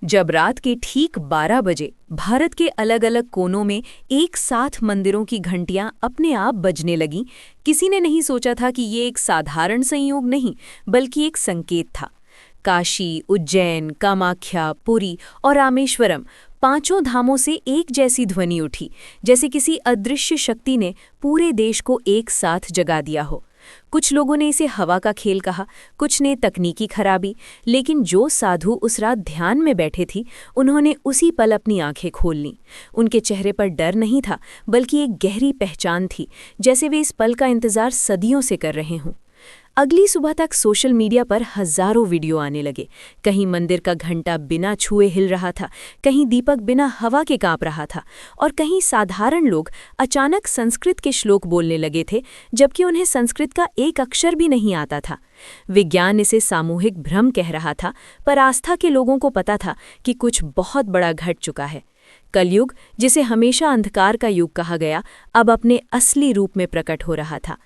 जब रात के ठीक 12 बजे भारत के अलग अलग कोनों में एक साथ मंदिरों की घंटियां अपने आप बजने लगीं, किसी ने नहीं सोचा था कि ये एक साधारण संयोग नहीं बल्कि एक संकेत था। काशी, उज्जैन, कामाख्या, पुरी और रामेश्वरम, पांचों धामों से एक जैसी ध्वनि उठी, जैसे किसी अदृश्य शक्ति ने पूरे देश को एक साथ जगा दिया हो। कुछ लोगों ने इसे हवा का खेल कहा, कुछ ने तकनीकी खराबी, लेकिन जो साधु उस रात ध्यान में बैठे थी, उन्होंने उसी पल अपनी आंखें खोल लीं। उनके चेहरे पर डर नहीं था, बल्कि एक गहरी पहचान थी, जैसे वे इस पल का इंतजार सदियों से कर रहे हों। अगली सुबह तक सोशल मीडिया पर हजारों वीडियो आने लगे। कहीं मंदिर का घंटा बिना छुए हिल रहा था, कहीं दीपक बिना हवा के कांप रहा था, और कहीं साधारण लोग अचानक संस्कृत के श्लोक बोलने लगे थे, जबकि उन्हें संस्कृत का एक अक्षर भी नहीं आता था। विज्ञान इसे सामूहिक भ्रम कह रहा था, पर आस्था के लोगों को पता था कि कुछ बहुत बड़ा घट चुका है। कलयुग, जिसे हमेशा अंधकार का युग कहा गया, अब अपने असली रूप में प्रकट हो रहा था।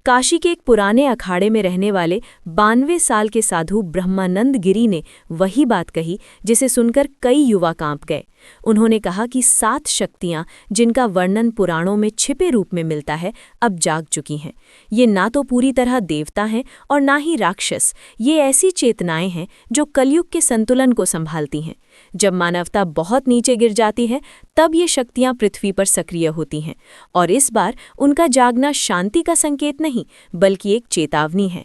काशी के एक पुराने अखाड़े में रहने वाले 92 साल के साधु ब्रह्मानंद गिरी ने वही बात कही जिसे सुनकर कई युवा कांप गए। उन्होंने कहा कि 7 शक्तियां, जिनका वर्णन पुराणों में छिपे रूप में मिलता है, अब जाग चुकी हैं। ये ना तो पूरी तरह देवता हैं और ना ही राक्षस। ये ऐसी चेतनाएं हैं जो कलयुग के संतुलन को संभालती हैं। जब मानवता बहुत नीचे गिर जाती है, तब ये शक्तियां पृथ्वी पर सक्रिय होती हैं, और इस बार उनका जागना शांति का संकेत नहीं बल्कि एक चेतावनी है।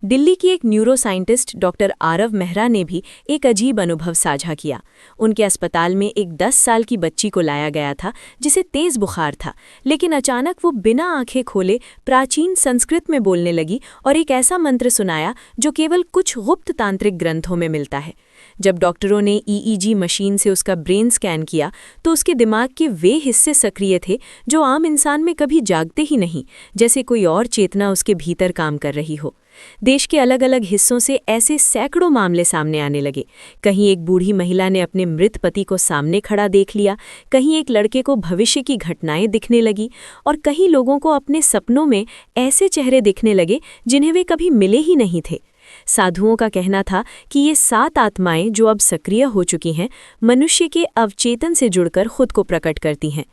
दिल्ली की एक न्यूरोसाइंटिस्ट डॉक्टर आरव मेहरा ने भी एक अजीब अनुभव साझा किया। उनके अस्पताल में एक 10 साल की बच्ची को लाया गया था जिसे तेज बुखार था, लेकिन अचानक वो बिना आंखें खोले प्राचीन संस्कृत में बोलने लगी और एक ऐसा मंत्र सुनाया जो केवल कुछ गुप्त तांत्रिक ग्रंथों में मिलता है। जब डॉक्टरों ने ईईजी मशीन से उसका ब्रेन स्कैन किया तो उसके दिमाग के वे हिस्से सक्रिय थे जो आम इंसान में कभी जागते ही नहीं, जैसे कोई और चेतना उसके भीतर काम कर रही हो। देश के अलग अलग हिस्सों से ऐसे सैकड़ों मामले सामने आने लगे। कहीं एक बूढ़ी महिला ने अपने मृत पति को सामने खड़ा देख लिया, कहीं एक लड़के को भविष्य की घटनाएं दिखने लगी, और कहीं लोगों को अपने सपनों में ऐसे चेहरे दिखने लगे जिन्हें वे कभी मिले ही नहीं थे। साधुओं का कहना था कि ये 7 आत्माएं जो अब सक्रिय हो चुकी हैं, मनुष्य के अवचेतन से जुड़कर खुद को प्रकट करती हैं।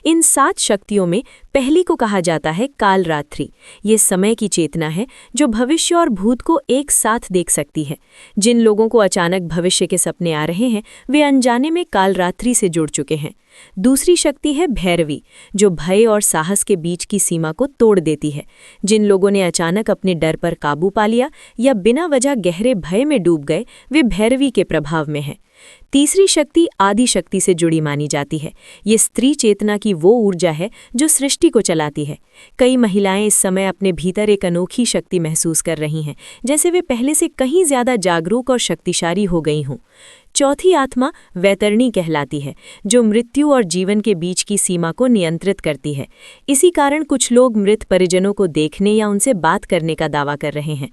इन 7 शक्तियों में पहली को कहा जाता है कालरात्रि। ये समय की चेतना है जो भविष्य और भूत को एक साथ देख सकती है। जिन लोगों को अचानक भविष्य के सपने आ रहे हैं, वे अनजाने में कालरात्रि से जुड़ चुके हैं। दूसरी शक्ति है भैरवी, जो भय और साहस के बीच की सीमा को तोड़ देती है। जिन लोगों ने अचानक अपने डर पर काबू पा लिया या बिना वजह गहरे भय में डूब गए, वे भैरवी के प्रभाव में हैं। तीसरी शक्ति आदि शक्ति से जुड़ी मानी जाती है। ये स्त्री चेतना की वो ऊर्जा है जो सृष्टि को चलाती है। कई महिलाएं इस समय अपने भीतर एक अनोखी शक्ति महसूस कर रही हैं, जैसे वे पहले से कहीं ज्यादा जागरूक और शक्तिशाली हो गई हों। चौथी आत्मा वैतरणी कहलाती है, जो मृत्यु और जीवन के बीच की सीमा को नियंत्रित करती है। इसी कारण कुछ लोग मृत परिजनों को देखने या उनसे बात करने का दावा कर रहे हैं।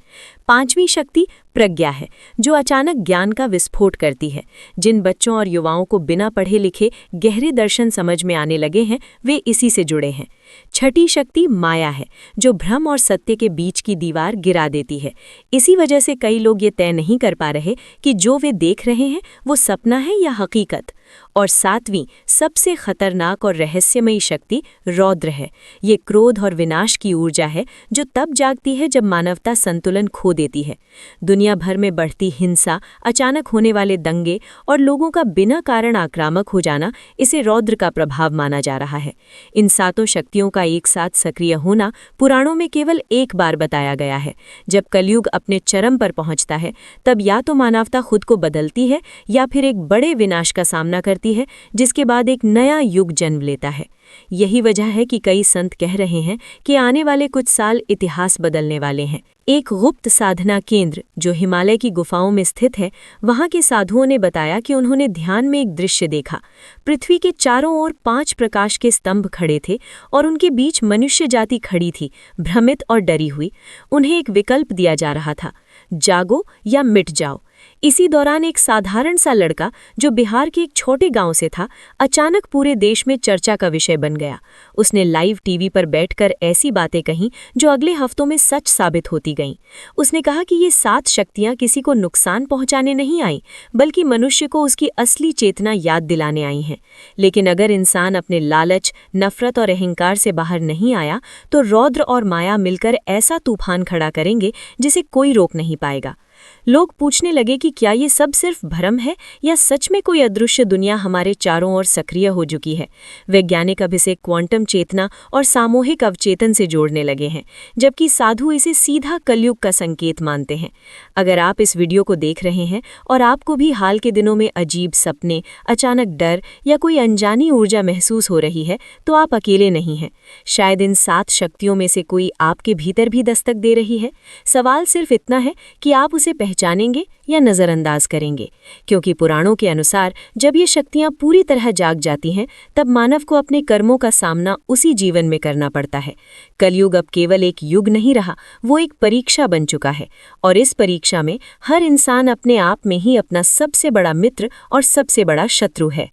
पांचवी शक्ति प्रज्ञा है, जो अचानक ज्ञान का विस्फोट करती है। जिन बच्चों और युवाओं को बिना पढ़े लिखे गहरे दर्शन समझ में आने लगे हैं, वे इसी से जुड़े हैं। छठी शक्ति माया है, जो भ्रम और सत्य के बीच की दीवार गिरा देती है। इसी वजह से कई लोग ये तय नहीं कर पा रहे कि जो वे देख रहे हैं वो सपना है या हकीकत। और 7वीं सबसे खतरनाक और रहस्यमयी शक्ति रौद्र है। ये क्रोध और विनाश की ऊर्जा है जो तब जागती है जब मानवता संतुलन खो देती है। दुनिया भर में बढ़ती हिंसा, अचानक होने वाले दंगे और लोगों का बिना कारण आक्रामक हो जाना, इसे रौद्र का प्रभाव माना जा रहा है। इन 7 शक्तियों का एक साथ सक्रिय होना पुराणों में केवल एक बार बताया गया है। जब कलयुग अपने चरम पर पहुंचता है, तब या तो मानवता खुद को बदलती है या फिर एक बड़े विनाश का सामना करती है, जिसके बाद एक नया युग जन्म लेता है। यही वजह है कि कई संत कह रहे हैं कि आने वाले कुछ साल इतिहास बदलने वाले हैं। एक गुप्त साधना केंद्र जो हिमालय की गुफाओं में स्थित है, वहां के साधुओं ने बताया कि उन्होंने ध्यान में एक दृश्य देखा। पृथ्वी के चारों ओर 5 प्रकाश के स्तंभ खड़े थे और उनके बीच मनुष्य जाति खड़ी थी, भ्रमित और डरी हुई। उन्हें एक विकल्प दिया जा रहा था, जागो या मिट जाओ। इसी दौरान एक साधारण सा लड़का जो बिहार के एक छोटे गांव से था, अचानक पूरे देश में चर्चा का विषय बन गया। उसने लाइव टीवी पर बैठकर ऐसी बातें कहीं जो अगले हफ्तों में सच साबित होती गईं। उसने कहा कि ये 7 शक्तियां किसी को नुकसान पहुंचाने नहीं आईं, बल्कि मनुष्य को उसकी असली चेतना याद दिलाने आई हैं। लेकिन अगर इंसान अपने लालच, नफरत और अहंकार से बाहर नहीं आया, तो रौद्र और माया मिलकर ऐसा तूफान खड़ा करेंगे जिसे कोई रोक नहीं पाएगा। लोग पूछने लगे कि क्या ये सब सिर्फ भ्रम है या सच में कोई अदृश्य दुनिया हमारे चारों ओर सक्रिय हो चुकी है। वैज्ञानिक अब इसे क्वांटम चेतना और सामूहिक अवचेतन से जोड़ने लगे हैं, जबकि साधु इसे सीधा कलयुग का संकेत मानते हैं। अगर आप इस वीडियो को देख रहे हैं और आपको भी हाल के दिनों में अजीब सपने, अचानक डर या कोई अनजानी ऊर्जा महसूस हो रही है, तो आप अकेले नहीं हैं। शायद इन 7 शक्तियों में से कोई आपके भीतर भी दस्तक दे रही है। सवाल सिर्फ इतना है कि आप उसे पहचानेंगे या नज़रअंदाज करेंगे, क्योंकि पुराणों के अनुसार जब ये शक्तियां पूरी तरह जाग जाती हैं, तब मानव को अपने कर्मों का सामना उसी जीवन में करना पड़ता है। कलयुग अब केवल एक युग नहीं रहा, वो एक परीक्षा बन चुका है, और इस परीक्षा में हर इंसान अपने आप में ही अपना सबसे बड़ा मित्र और सबसे बड़ा शत्रु है।